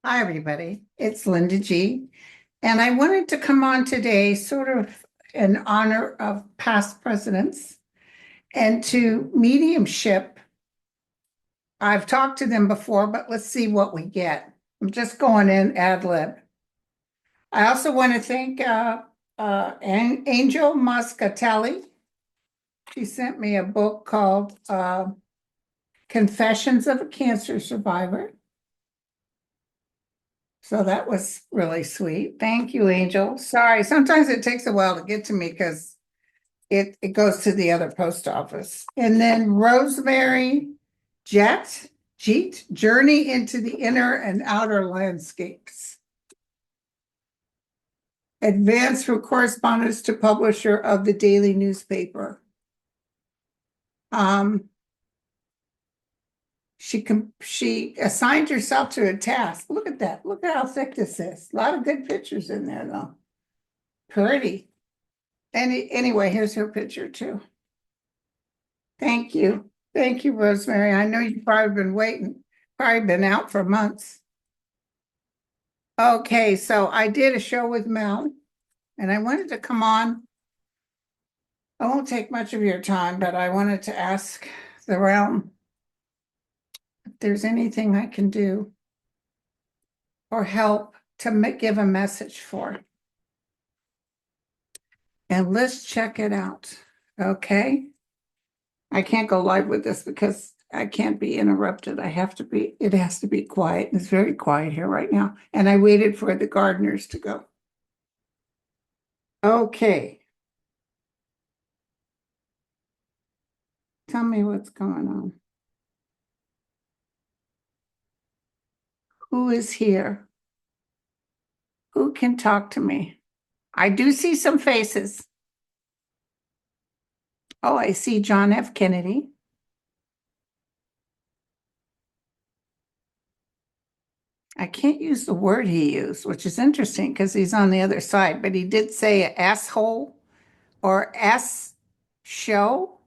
Hi, everybody. It's Linda G. And I wanted to come on today sort of in honor of past presidents and to mediumship. I've talked to them before, but let's see what we get. I'm just going in ad lib. I also want to thank Angel Muscatelli. She sent me a book called Confessions of a Cancer Survivor. So that was really sweet. Thank you, Angel. Sorry, sometimes it takes a while to get to me because it goes to the other post office. And then Rosemary Jeet, Journey into the Inner and Outer Landscapes. Advanced from correspondence to publisher of the daily newspaper. She assigned herself to a task. Look at that. Look at how thick this is. A lot of good pictures in there, though. Pretty. Anyway, here's her picture too. Thank you. Thank you, Rosemary. I know you've probably been waiting, probably been out for months. Okay, so I did a show with Mel and I wanted to come on. I won't take much of your time, but I wanted to ask the realm if there's anything I can do or help to give a message for. And let's check it out. Okay. I can't go live with this because I can't be interrupted. It has to be quiet. It's very quiet here right now. And I waited for the gardeners to go. Okay. Tell me what's going on. Who is here? Who can talk to me? I do see some faces. Oh, I see John F. Kennedy. I can't use the word he used, which is interesting because he's on the other side, but he did say asshole or S show.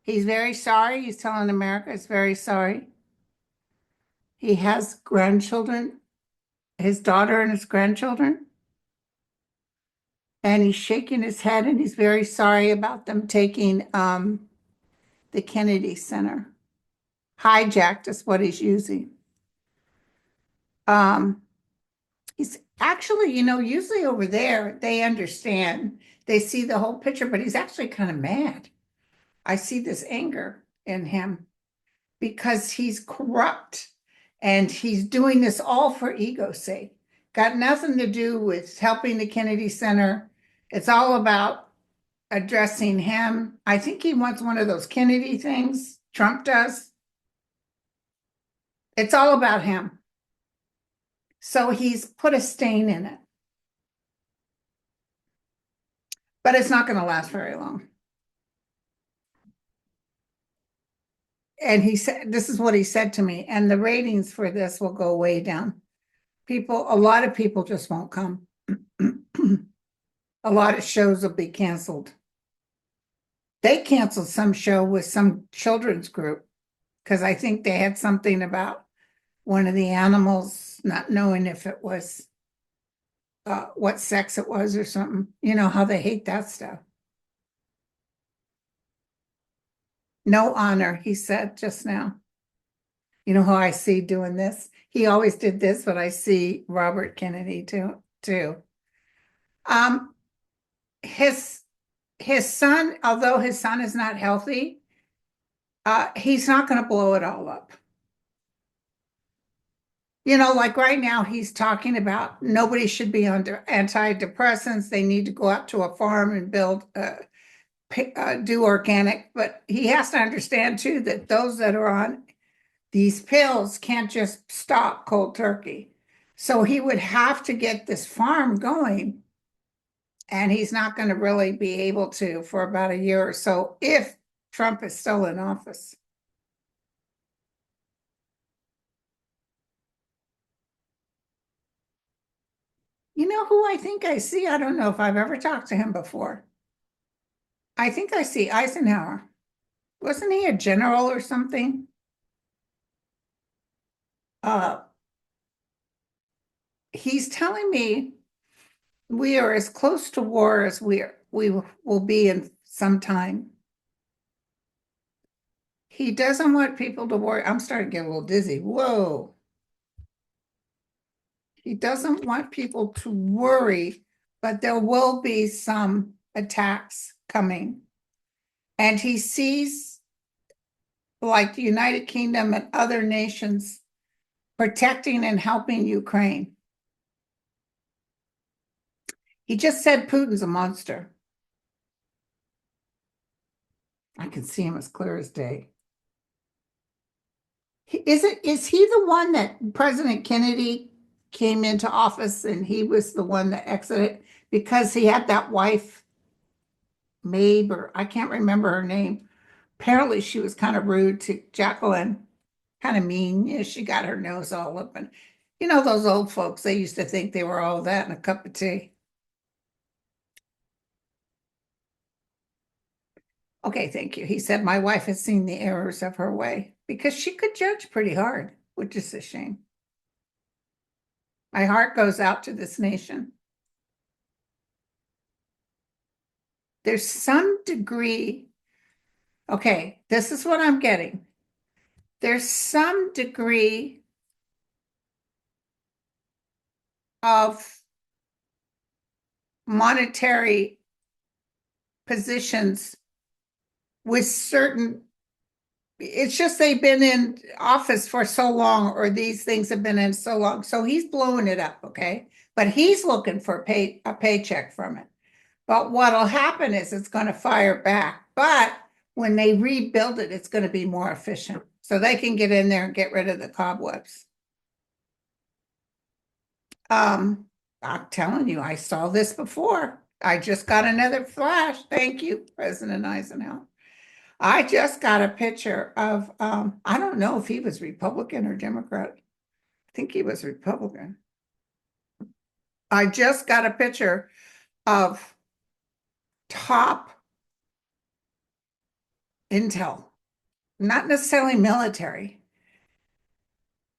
He's very sorry. He's telling America he's very sorry. He has grandchildren, his daughter and his grandchildren. And he's shaking his head and he's very sorry about them taking the Kennedy Center. Hijacked is what he's using. He's actually, usually over there, they understand. They see the whole picture, but he's actually kind of mad. I see this anger in him because he's corrupt and he's doing this all for ego's sake. Got nothing to do with helping the Kennedy Center. It's all about addressing him. I think he wants one of those Kennedy things Trump does. It's all about him. So he's put a stain in it. But it's not going to last very long. And he said, this is what he said to me, and the ratings for this will go way down. A lot of people just won't come. A lot of shows will be canceled. They canceled some show with some children's group because I think they had something about one of the animals not knowing if it was what sex it was or something. You know how they hate that stuff. No honor, he said just now. You know how I see doing this? He always did this, but I see Robert Kennedy too. His son, although his son is not healthy, he's not going to blow it all up. Like right now, he's talking about nobody should be under antidepressants. They need to go out to a farm and do organic. But he has to understand too that those that are on these pills can't just stop cold turkey. So he would have to get this farm going. And he's not going to really be able to for about a year or so if Trump is still in office. You know who I think I see? I don't know if I've ever talked to him before. I think I see Eisenhower. Wasn't he a general or something? he's telling me we are as close to war as we will be in some time. He doesn't want people to worry. I'm starting to get a little dizzy. Whoa. He doesn't want people to worry, but there will be some attacks coming. And he sees, like the United Kingdom and other nations, protecting and helping Ukraine. He just said Putin's a monster. I can see him as clear as day. Is he the one that President Kennedy came into office and he was the one that exited because he had that wife, Mabe, or I can't remember her name. Apparently she was kind of rude to Jacqueline, kind of mean. Yeah, she got her nose all up. And you know, those old folks, they used to think they were all that in a cup of tea. Okay, thank you. He said, my wife has seen the errors of her way because she could judge pretty hard, which is a shame. My heart goes out to this nation. There's some degree, okay, this is what I'm getting. There's some degree of monetary positions with certain, it's just they've been in office for so long, or these things have been in so long. So he's blowing it up, okay? But he's looking for a paycheck from it. But what'll happen is it's going to fire back. But when they rebuild it, it's going to be more efficient. So they can get in there and get rid of the cobwebs. I'm telling you, I saw this before. I just got another flash. Thank you, President Eisenhower. I just got a picture of, I don't know if he was Republican or Democrat. I think he was Republican. I just got a picture of top intel, not necessarily military.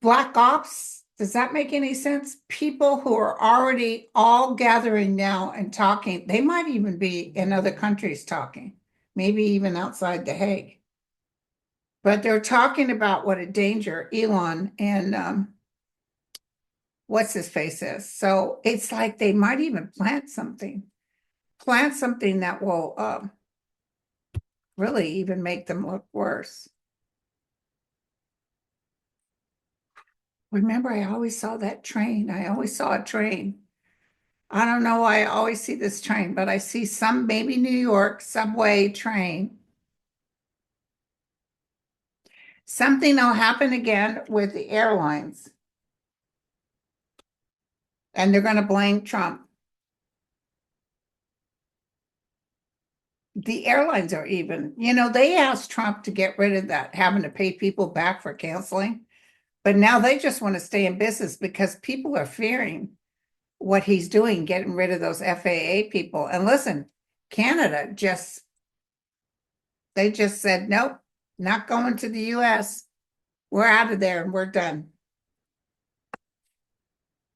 Black ops, does that make any sense? People who are already all gathering now and talking, they might even be in other countries talking, maybe even outside The Hague. But they're talking about what a danger Elon and what's his face is. So it's like they might even plant something that will really even make them look worse. Remember, I always saw that train. I always saw a train. I don't know why I always see this train, but I see some maybe New York subway train. Something will happen again with the airlines. And they're going to blame Trump. The airlines are even, you know, they asked Trump to get rid of that, having to pay people back for canceling. But now they just want to stay in business because people are fearing what he's doing, getting rid of those FAA people. And listen, Canada they just said, nope, not going to the US. We're out of there and we're done.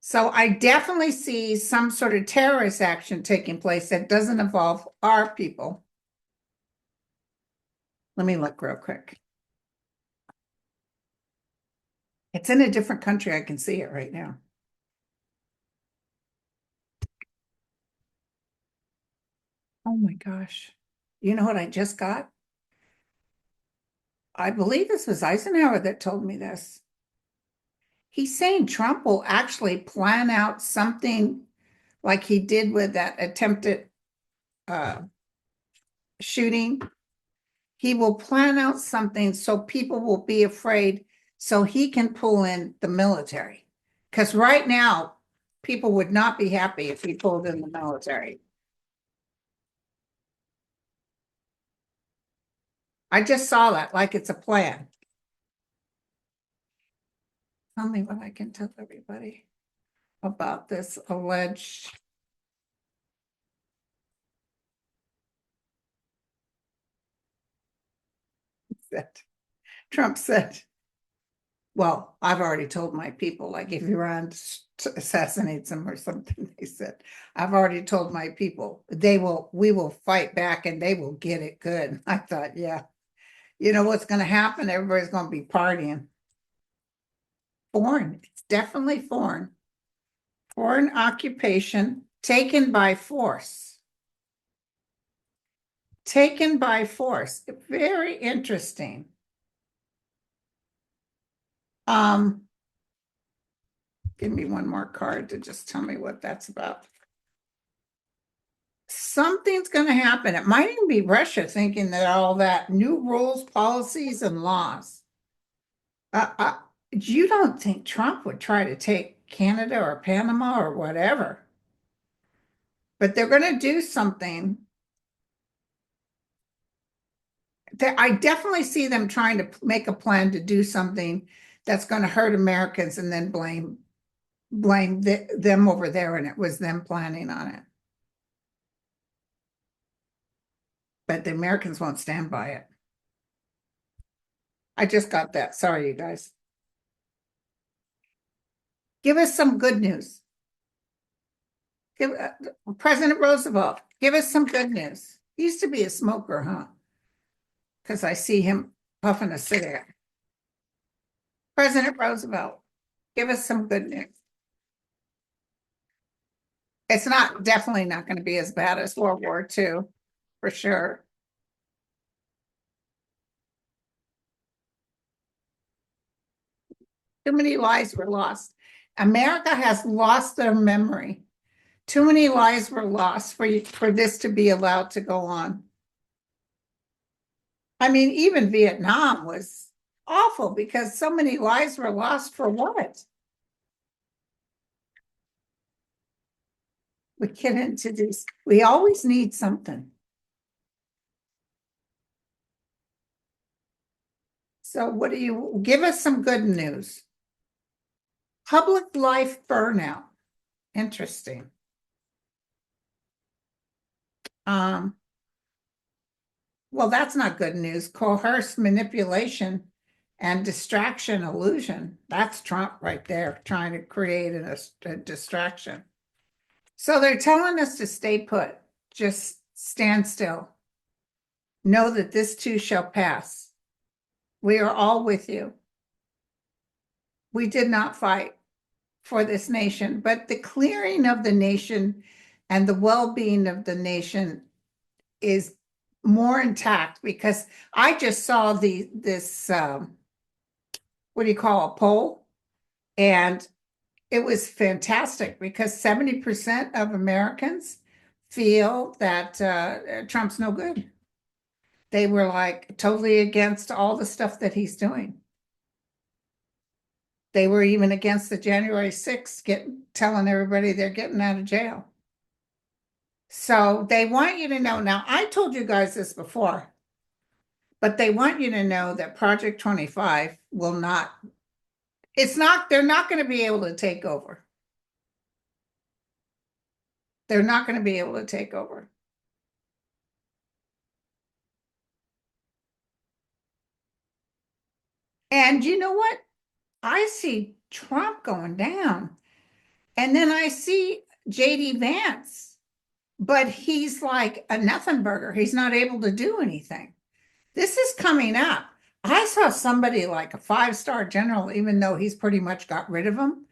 So I definitely see some sort of terrorist action taking place that doesn't involve our people. Let me look real quick. It's in a different country. I can see it right now. Oh my gosh. You know what I just got? I believe this was Eisenhower that told me this. He's saying Trump will actually plan out something like he did with that attempted shooting. He will plan out something so people will be afraid so he can pull in the military. Because right now, people would not be happy if he pulled in the military. I just saw that like it's a plan. Tell me what I can tell everybody about this alleged. Trump said Well, I've already told my people, like if Iran assassinates them or something, they said, I've already told my people, we will fight back and they will get it good. I thought, yeah, you know what's going to happen? Everybody's going to be partying. Foreign, it's definitely foreign. Foreign occupation taken by force. Taken by force. Very interesting. Give me one more card to just tell me what that's about. Something's going to happen. It might even be Russia thinking that all that new rules, policies, and laws. You don't think Trump would try to take Canada or Panama or whatever, but they're going to do something that I definitely see them trying to make a plan to do something that's going to hurt Americans and then blame them over there, and it was them planning on it. But the Americans won't stand by it. I just got that. Sorry, you guys. Give us some good news. Give President Roosevelt, give us some good news. He used to be a smoker, huh? Because I see him puffing a cigarette. President Roosevelt, give us some good news. It's definitely not going to be as bad as World War II, for sure. Too many lives were lost. America has lost their memory. Too many lives were lost for this to be allowed to go on. I mean, even Vietnam was awful because so many lives were lost for what? We get into this. We always need something. So what do you give us some good news? Public life burnout. Interesting. Well, that's not good news. Coerced manipulation and distraction illusion. That's Trump right there, trying to create a distraction. So they're telling us to stay put, just stand still. Know that this too shall pass. We are all with you. We did not fight for this nation, but the clearing of the nation and the well-being of the nation is more intact because I just saw this what do you call a poll, and it was fantastic because 70% of Americans feel that Trump's no good. They were like totally against all the stuff that he's doing. They were even against the January 6th, telling everybody they're getting out of jail. So they want you to know. Now, I told you guys this before, but they want you to know that Project 25 will not, they're not going to be able to take over. They're not going to be able to take over. And you know what? I see Trump going down. And then I see JD Vance, but he's like a nothing burger. He's not able to do anything. This is coming up. I saw somebody like a 5-star general, even though he's pretty much got rid of him,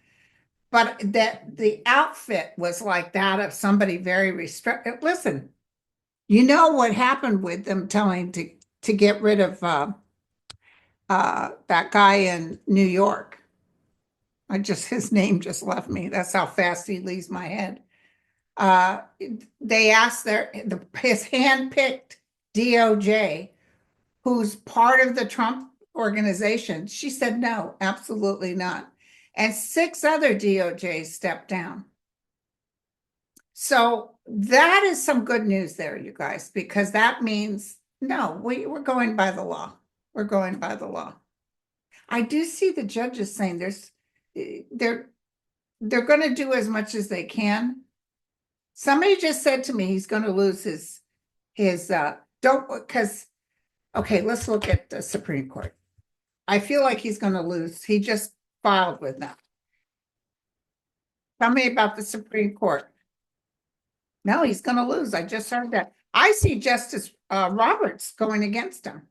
but that the outfit was like that of somebody very restricted. Listen, you know what happened with them telling to get rid of that guy in New York. His name just left me. That's how fast he leaves my head. They asked his handpicked DOJ, who's part of the Trump organization. She said, no, absolutely not. And 6 other DOJs stepped down. So that is some good news there, you guys, because that means, no, we're going by the law. We're going by the law. I do see the judges saying they're going to do as much as they can. Somebody just said to me he's going to lose his don't because okay, let's look at the Supreme Court. I feel like he's going to lose. He just filed with them. Tell me about the Supreme Court. No, he's going to lose. I just heard that. I see Justice Roberts going against him.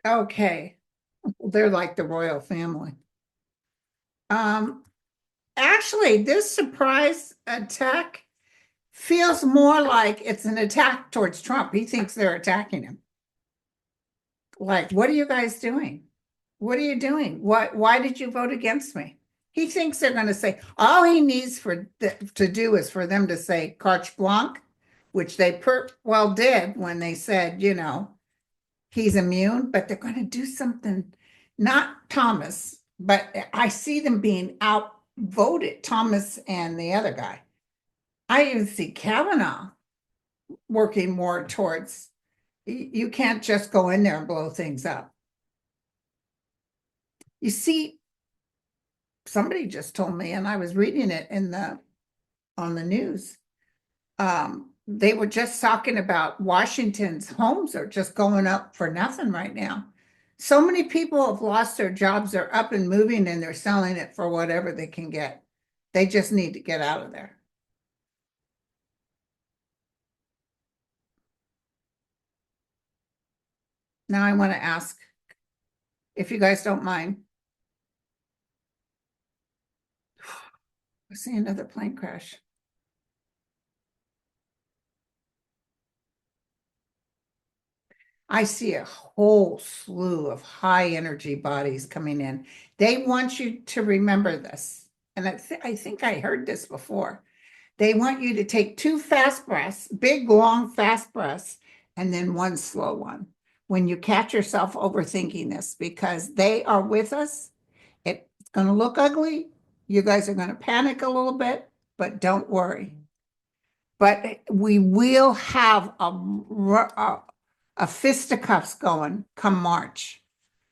Okay. They're like the royal family. Um, Actually, this surprise attack feels more like it's an attack towards Trump. He thinks they're attacking him. Like, what are you guys doing? What are you doing? Why did you vote against me? He thinks they're going to say, all he needs to do is for them to say carte blanche, which they well did when they said, he's immune, but they're going to do something, not Thomas, but I see them being outvoted, Thomas and the other guy. I even see Kavanaugh working more towards, you can't just go in there and blow things up. You see, somebody just told me, and I was reading it on the news. They were just talking about Washington's homes are just going up for nothing right now. So many people have lost their jobs, they're up and moving, and they're selling it for whatever they can get. They just need to get out of there. Now I want to ask, if you guys don't mind. I see another plane crash. I see a whole slew of high energy bodies coming in. They want you to remember this. And I think I heard this before. They want you to take 2 fast breaths, big, long, fast breaths, and then 1 slow one. When you catch yourself overthinking this, because they are with us, it's going to look ugly. You guys are going to panic a little bit, but don't worry. But we will have a fisticuffs going come March.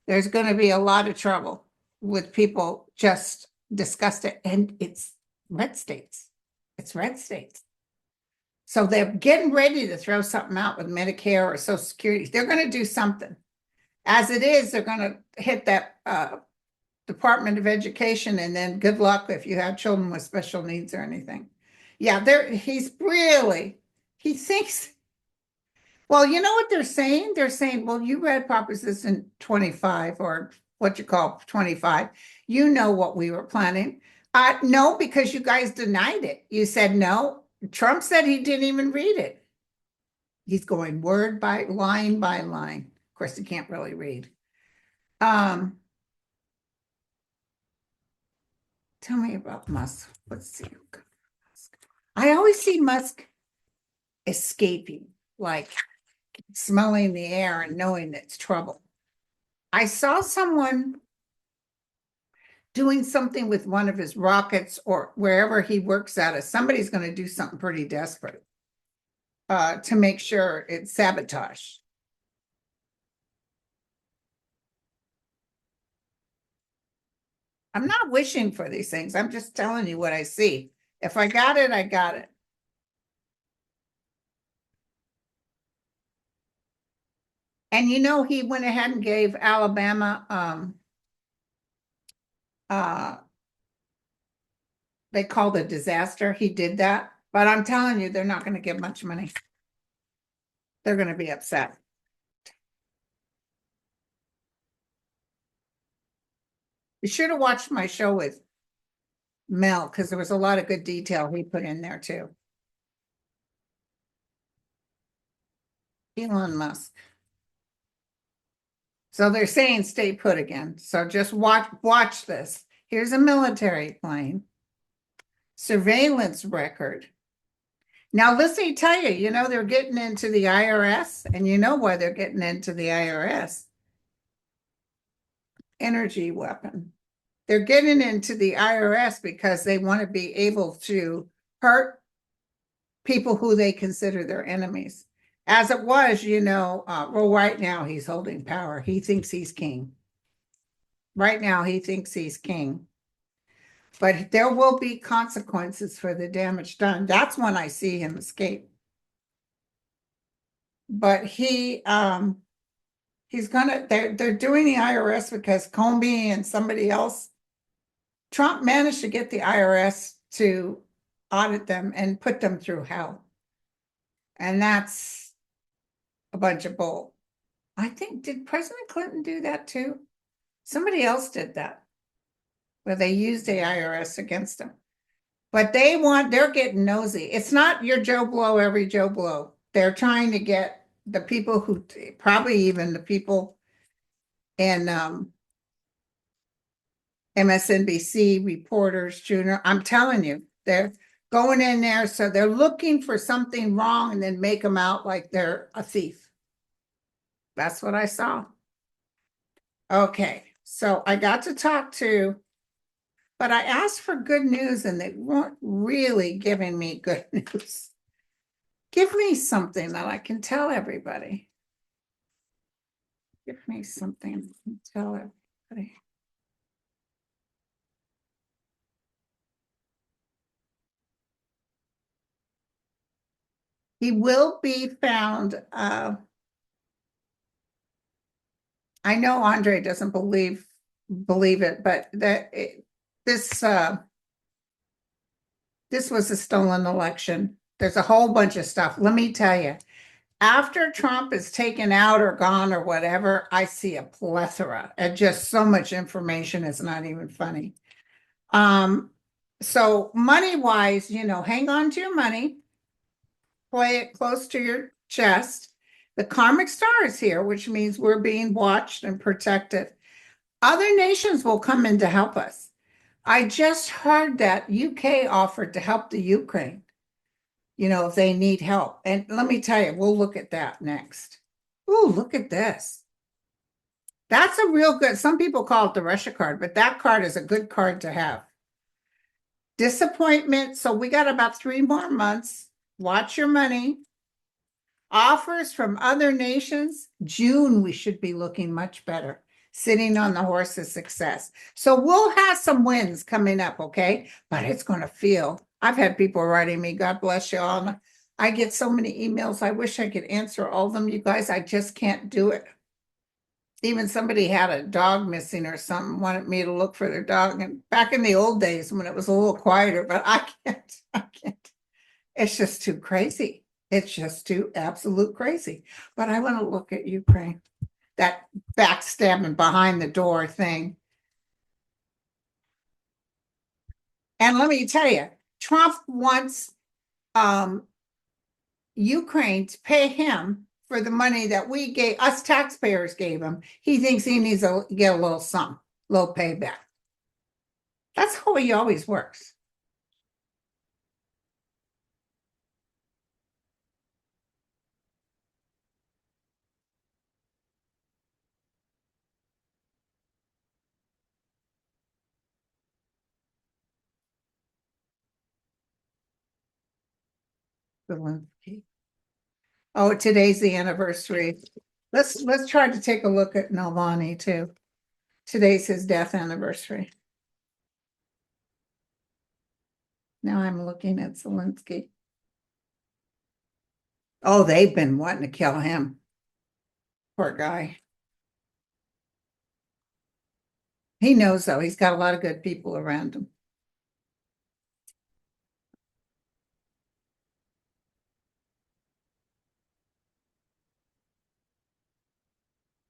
There's going to be a lot of trouble with people just disgusted, and it's red states. It's red states. So they're getting ready to throw something out with Medicare or Social Security. They're going to do something. As it is, they're going to hit that Department of Education, and then good luck if you have children with special needs or anything. Yeah, he thinks, well, you know what they're saying? They're saying, well, you read Proposition 25 or what you call 25. You know what we were planning. No, because you guys denied it. You said no. Trump said he didn't even read it. He's going word by line by line. Of course, he can't really read. Tell me about Musk. Let's see. I always see Musk escaping, like smelling the air and knowing it's trouble. I saw someone doing something with one of his rockets or wherever he works at. Somebody's going to do something pretty desperate to make sure it's sabotage. I'm not wishing for these things. I'm just telling you what I see. If I got it, I got it. And he went ahead and gave Alabama they called it disaster. He did that. But I'm telling you, they're not going to get much money. They're going to be upset. You should have watched my show with Mel, because there was a lot of good detail he put in there too. Elon Musk. So they're saying stay put again. So just watch this. Here's a military plane. Surveillance record. Now, listen, tell you, they're getting into the IRS, and you know why they're getting into the IRS. Energy weapon. They're getting into the IRS because they want to be able to hurt people who they consider their enemies. As it was, well, right now he's holding power. He thinks he's king. Right now he thinks he's king. But there will be consequences for the damage done. That's when I see him escape. But he They're doing the IRS because Comey and somebody else, Trump managed to get the IRS to audit them and put them through hell. And that's a bunch of bull. I think, did President Clinton do that too? Somebody else did that, where they used the IRS against them. But they're getting nosy. It's not your Joe Blow, every Joe Blow. They're trying to get the people who, probably even the people in MSNBC reporters, Junior. I'm telling you, they're going in there. So they're looking for something wrong and then make them out like they're a thief. That's what I saw. Okay. So I got to talk to, but I asked for good news and they weren't really giving me good news. Give me something that I can tell everybody. Give me something I can tell everybody. He will be found. I know Andre doesn't believe it, but this was a stolen election. There's a whole bunch of stuff. Let me tell you, after Trump is taken out or gone or whatever, I see a plethora and just so much information. It's not even funny. So money-wise, hang on to your money, play it close to your chest. The karmic star is here, which means we're being watched and protected. Other nations will come in to help us. I just heard that UK offered to help the Ukraine, if they need help. And let me tell you, we'll look at that next. Ooh, look at this. That's a real good, some people call it the Russia card, but that card is a good card to have. Disappointment. So we got about 3 more months. Watch your money. Offers from other nations. June, we should be looking much better. Sitting on the horse of success. So we'll have some wins coming up, okay? But it's going to feel. I've had people writing me, God bless you all. I get so many emails. I wish I could answer all of them, you guys. I just can't do it. Even somebody had a dog missing or something, wanted me to look for their dog. And back in the old days when it was a little quieter, but I can't. It's just too crazy. It's just too absolute crazy. But I want to look at Ukraine, that backstabbing behind the door thing. And let me tell you, Trump wants Ukraine to pay him for the money that we gave, us taxpayers gave him. He thinks he needs to get a little something, a little payback. That's how he always works. Oh, today's the anniversary. Let's try to take a look at Navalny too. Today's his death anniversary. Now I'm looking at Zelensky. Oh, they've been wanting to kill him. Poor guy. He knows though, he's got a lot of good people around him.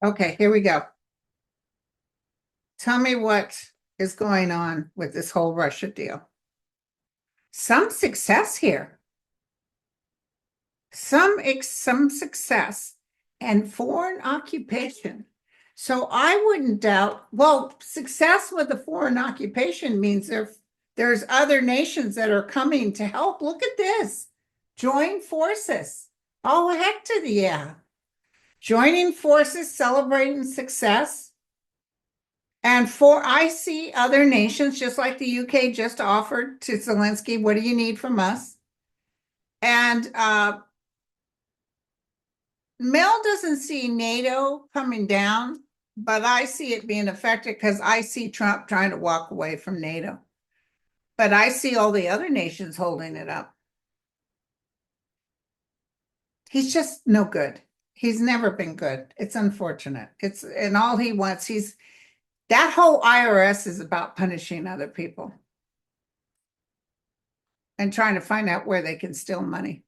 Okay, here we go. Tell me what is going on with this whole Russia deal. Some success here. Some success and foreign occupation. So I wouldn't doubt, well, success with the foreign occupation means there's other nations that are coming to help. Look at this. Join forces. Oh, heck to the yeah. Joining forces, celebrating success. And I see other nations, just like the UK just offered to Zelensky, what do you need from us? And Mel doesn't see NATO coming down, but I see it being affected because I see Trump trying to walk away from NATO. But I see all the other nations holding it up. He's just no good. He's never been good. It's unfortunate. And all he wants, that whole IRS is about punishing other people and trying to find out where they can steal money.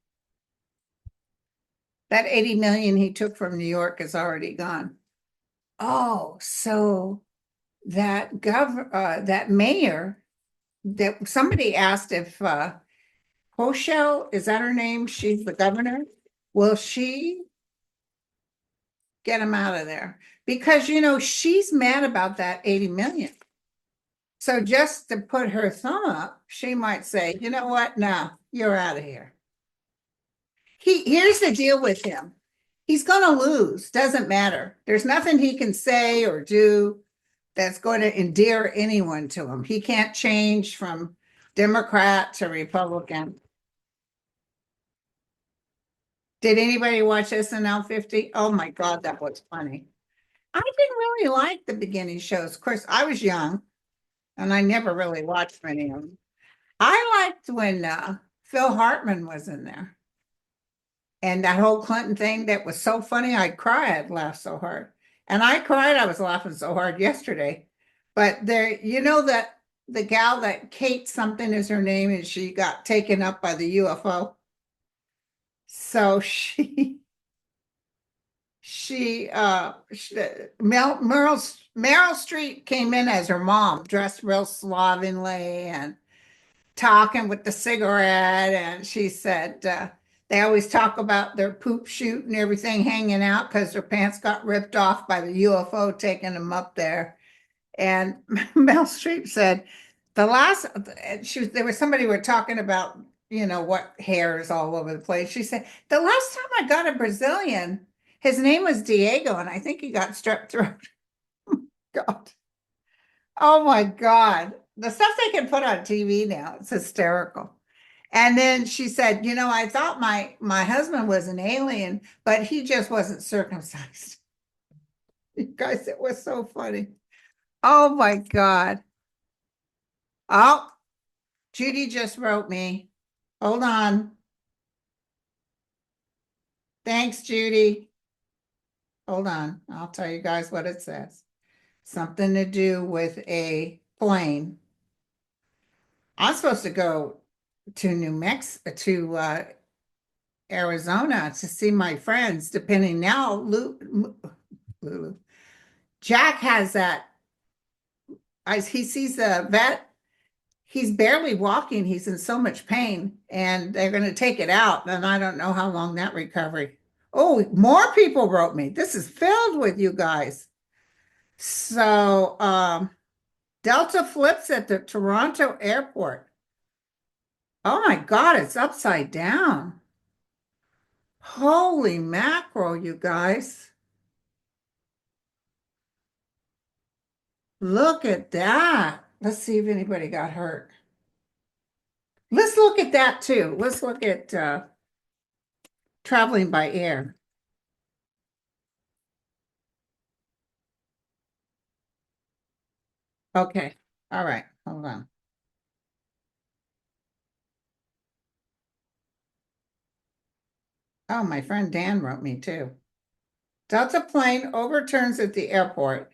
That 80 million he took from New York is already gone. Oh, so that mayor, that somebody asked if Hochul, is that her name? She's the governor. Will she get him out of there? Because she's mad about that 80 million. So just to put her thumb up, she might say, you know what? No, you're out of here. Here's the deal with him. He's going to lose. Doesn't matter. There's nothing he can say or do that's going to endear anyone to him. He can't change from Democrat to Republican. Did anybody watch SNL 50? Oh my God, that was funny. I didn't really like the beginning shows. Of course, I was young and I never really watched many of them. I liked when Phil Hartman was in there. And that whole Clinton thing that was so funny, I'd cry, I'd laugh so hard. And I cried, I was laughing so hard yesterday. But that the gal that Kate something is her name, and she got taken up by the UFO. So Meryl Streep came in as her mom, dressed real slovenly and talking with the cigarette, and she said they always talk about their poop chute and everything hanging out because their pants got ripped off by the UFO taking them up there. And Meryl Streep said there was somebody were talking about what hair is all over the place. She said the last time I got a Brazilian, his name was Diego, and I think he got strep throat. God. Oh my God. The stuff they can put on TV now, it's hysterical. And then she said, I thought my husband was an alien, but he just wasn't circumcised. You guys, it was so funny. Oh my God. Oh, Judy just wrote me. Hold on. Thanks, Judy. Hold on. I'll tell you guys what it says. Something to do with a plane. I'm supposed to go to New Mexico, to Arizona to see my friends, depending now. Lulu. Jack has that. He sees the vet. He's barely walking. He's in so much pain, and they're going to take it out. And I don't know how long that recovery. Oh, more people wrote me. This is filled with you guys. So, Delta flips at the Toronto airport. Oh my God, it's upside down. Holy mackerel, you guys. Look at that. Let's see if anybody got hurt. Let's look at that too. Let's look at traveling by air. Okay. All right. Hold on. Oh, my friend Dan wrote me too. Delta plane overturns at the airport.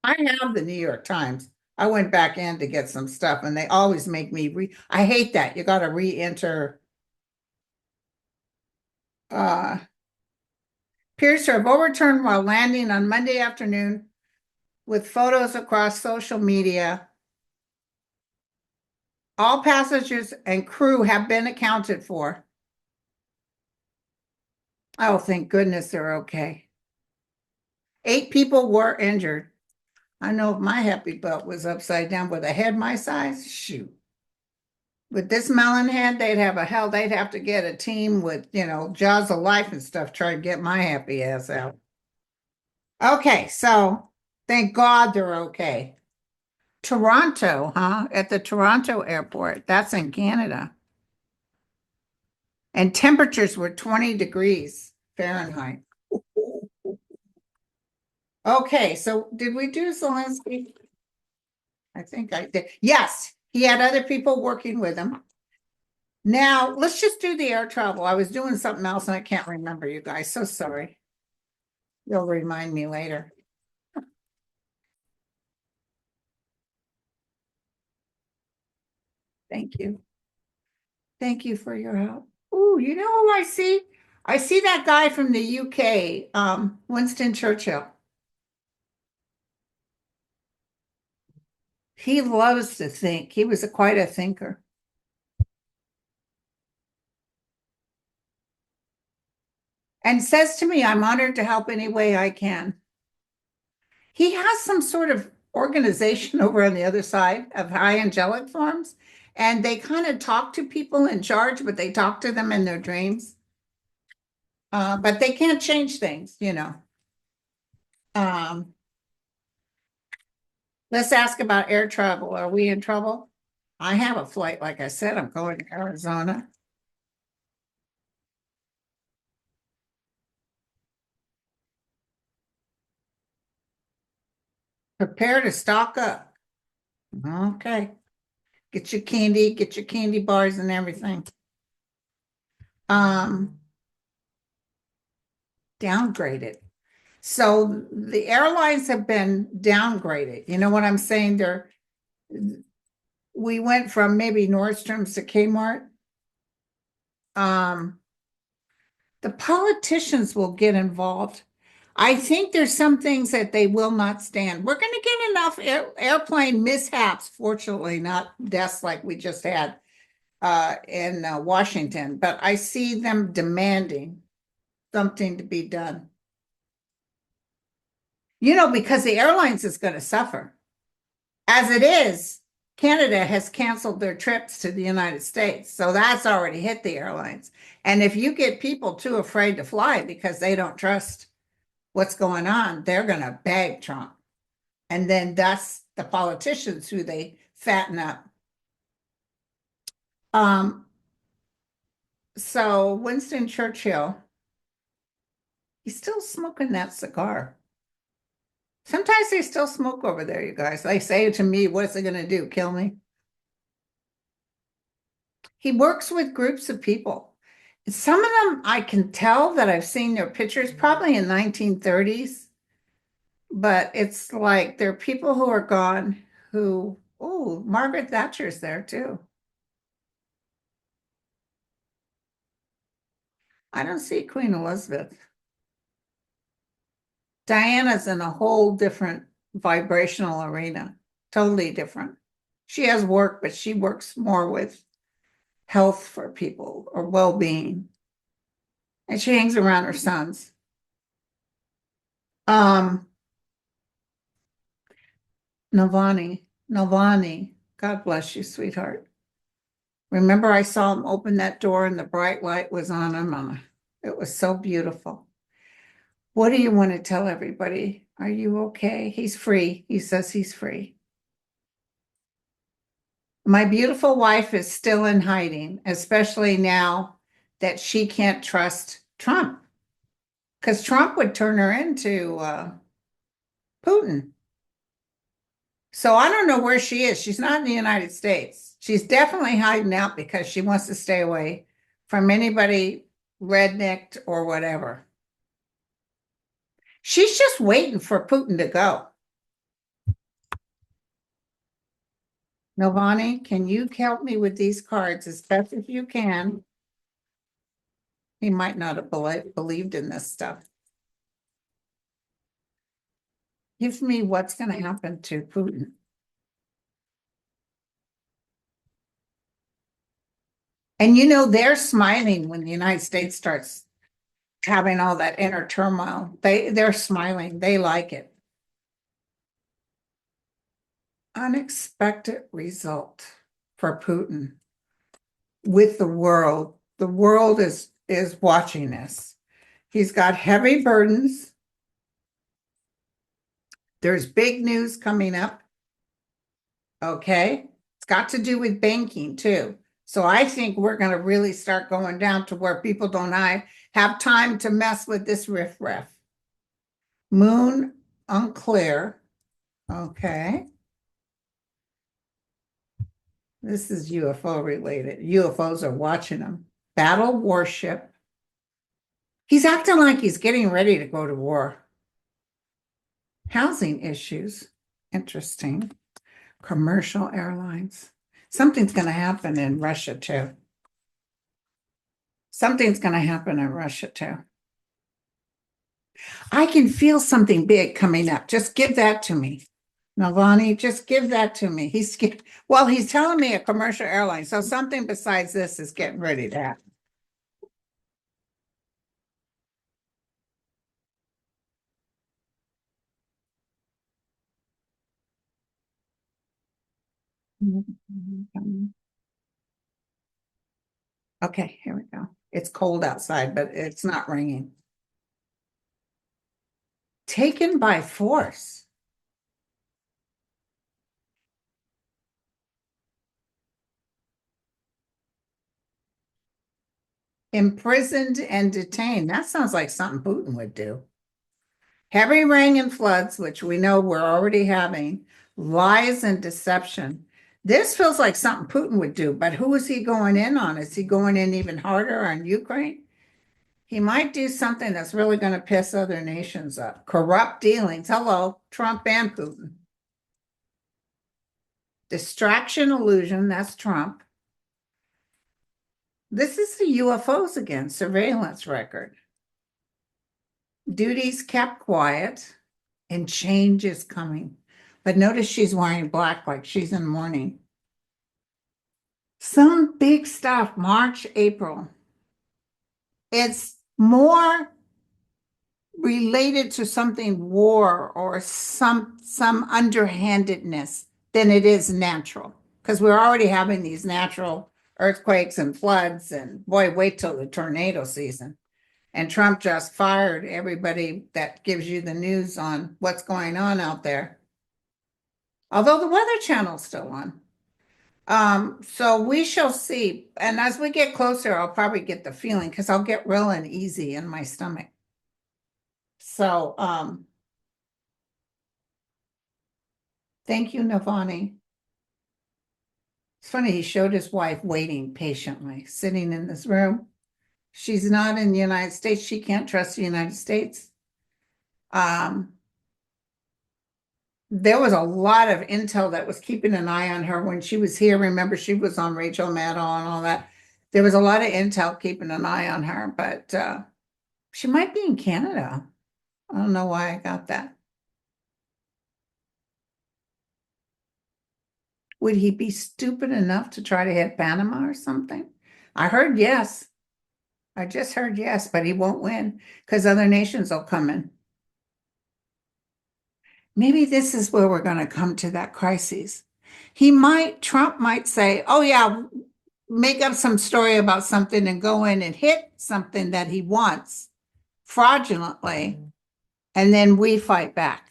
I have the New York Times. I went back in to get some stuff, and they always make me I hate that. You got to re-enter. Uh, appears to have overturned while landing on Monday afternoon with photos across social media. All passengers and crew have been accounted for. Oh, thank goodness they're okay. 8 people were injured. I know if my happy belt was upside down with a head my size, shoot. With this melon head, they'd have to get a team with, jaws of life and stuff, try to get my happy ass out. Okay, so thank God they're okay. Toronto, huh? At the Toronto airport. That's in Canada. And temperatures were 20 degrees Fahrenheit. Okay, so did we do Zelensky? I think I did. Yes, he had other people working with him. Now, let's just do the air travel. I was doing something else and I can't remember, you guys. So sorry. You'll remind me later. Thank you. Thank you for your help. Oh, you know who I see? I see that guy from the UK, Winston Churchill. He loves to think. He was quite a thinker. And says to me, I'm honored to help any way I can. He has some sort of organization over on the other side of high angelic forms, and they kind of talk to people in charge, but they talk to them in their dreams. But they can't change things, you know. Um, let's ask about air travel. Are we in trouble? I have a flight, like I said, I'm going to Arizona. Prepare to stock up. Okay. Get your candy bars and everything. Um, downgraded. So the airlines have been downgraded. You know what I'm saying? We went from maybe Nordstrom's to Kmart. Um, the politicians will get involved. I think there's some things that they will not stand. We're going to get enough airplane mishaps, fortunately, not deaths like we just had in Washington, but I see them demanding something to be done. You know, because the airlines is going to suffer. As it is, Canada has canceled their trips to the United States. So that's already hit the airlines. And if you get people too afraid to fly because they don't trust what's going on, they're going to beg Trump. And then that's the politicians who they fatten up. Um, so Winston Churchill, he's still smoking that cigar. Sometimes they still smoke over there, you guys. They say to me, what's it going to do? Kill me? He works with groups of people. Some of them I can tell that I've seen their pictures probably in 1930s, but it's like there are people who are gone who, oh, Margaret Thatcher's there too. I don't see Queen Elizabeth. Diana's in a whole different vibrational arena, totally different. She has work, but she works more with health for people or well-being. And she hangs around her sons. Um, Navalny, God bless you, sweetheart. Remember, I saw him open that door and the bright light was on him. It was so beautiful. What do you want to tell everybody? Are you okay? He's free. He says he's free. My beautiful wife is still in hiding, especially now that she can't trust Trump, because Trump would turn her into Putin. So I don't know where she is. She's not in the United States. She's definitely hiding out because she wants to stay away from anybody rednecked or whatever. She's just waiting for Putin to go. Navani, can you help me with these cards as best as you can? He might not have believed in this stuff. Give me what's going to happen to Putin. And you know, they're smiling when the United States starts having all that inner turmoil. They're smiling. They like it. Unexpected result for Putin with the world. The world is watching this. He's got heavy burdens. There's big news coming up. Okay. It's got to do with banking too. So I think we're going to really start going down to where people don't have time to mess with this riffraff. Moon unclear. Okay. This is UFO related. UFOs are watching him. Battle warship. He's acting like he's getting ready to go to war. Housing issues. Interesting. Commercial airlines. Something's going to happen in Russia too. Something's going to happen in Russia too. I can feel something big coming up. Just give that to me. Navalny, just give that to me. He's telling me a commercial airline. So something besides this is getting ready to happen. Okay, here we go. It's cold outside, but it's not raining. Taken by force. Imprisoned and detained. That sounds like something Putin would do. Heavy rain and floods, which we know we're already having, lies and deception. This feels like something Putin would do, but who is he going in on? Is he going in even harder on Ukraine? He might do something that's really going to piss other nations up. Corrupt dealings. Hello, Trump and Putin. Distraction, illusion. That's Trump. This is the UFOs again. Surveillance record. Duties kept quiet and change is coming. But notice she's wearing black like she's in mourning. Some big stuff, March, April. It's more related to something war or some underhandedness than it is natural. Because we're already having these natural earthquakes and floods, and boy, wait till the tornado season. And Trump just fired everybody that gives you the news on what's going on out there. Although the Weather Channel's still on. So we shall see. And as we get closer, I'll probably get the feeling because I'll get real uneasy in my stomach. So thank you, Navalny. It's funny, he showed his wife waiting patiently, sitting in this room. She's not in the United States. She can't trust the United States. There was a lot of intel that was keeping an eye on her when she was here. Remember, she was on Rachel Maddow and all that. There was a lot of intel keeping an eye on her, but she might be in Canada. I don't know why I got that. Would he be stupid enough to try to hit Panama or something? I heard yes. I just heard yes, but he won't win because other nations will come in. Maybe this is where we're going to come to that crisis. Trump might say, oh yeah, make up some story about something and go in and hit something that he wants fraudulently, and then we fight back.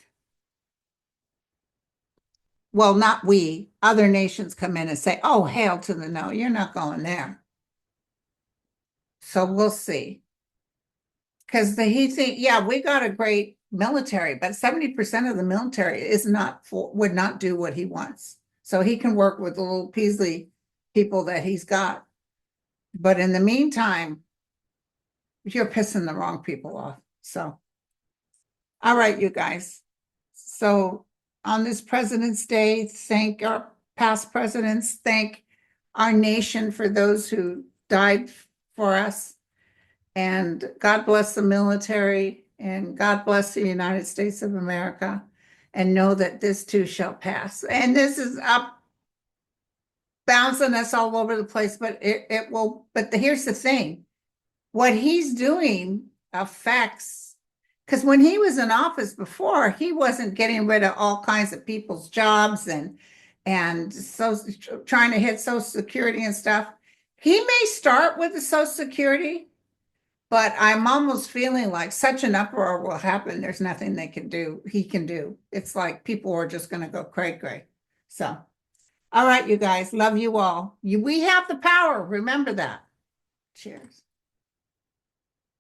Well, not we, other nations come in and say, oh, hail to the no, you're not going there. So we'll see. Because yeah, we got a great military, but 70% of the military would not do what he wants. So he can work with the little Peasley people that he's got. But in the meantime, you're pissing the wrong people off. So, all right, you guys. So on this President's Day, thank our past presidents, thank our nation for those who died for us. And God bless the military and God bless the United States of America, and know that this too shall pass. And this is up bouncing us all over the place, but it will. But here's the thing. What he's doing affects, because when he was in office before, he wasn't getting rid of all kinds of people's jobs and so trying to hit Social Security and stuff. He may start with the Social Security, but I'm almost feeling like such an uproar will happen. There's nothing he can do. It's like people are just going to go cray-cray. So, all right, you guys, love you all. We have the power. Remember that. Cheers.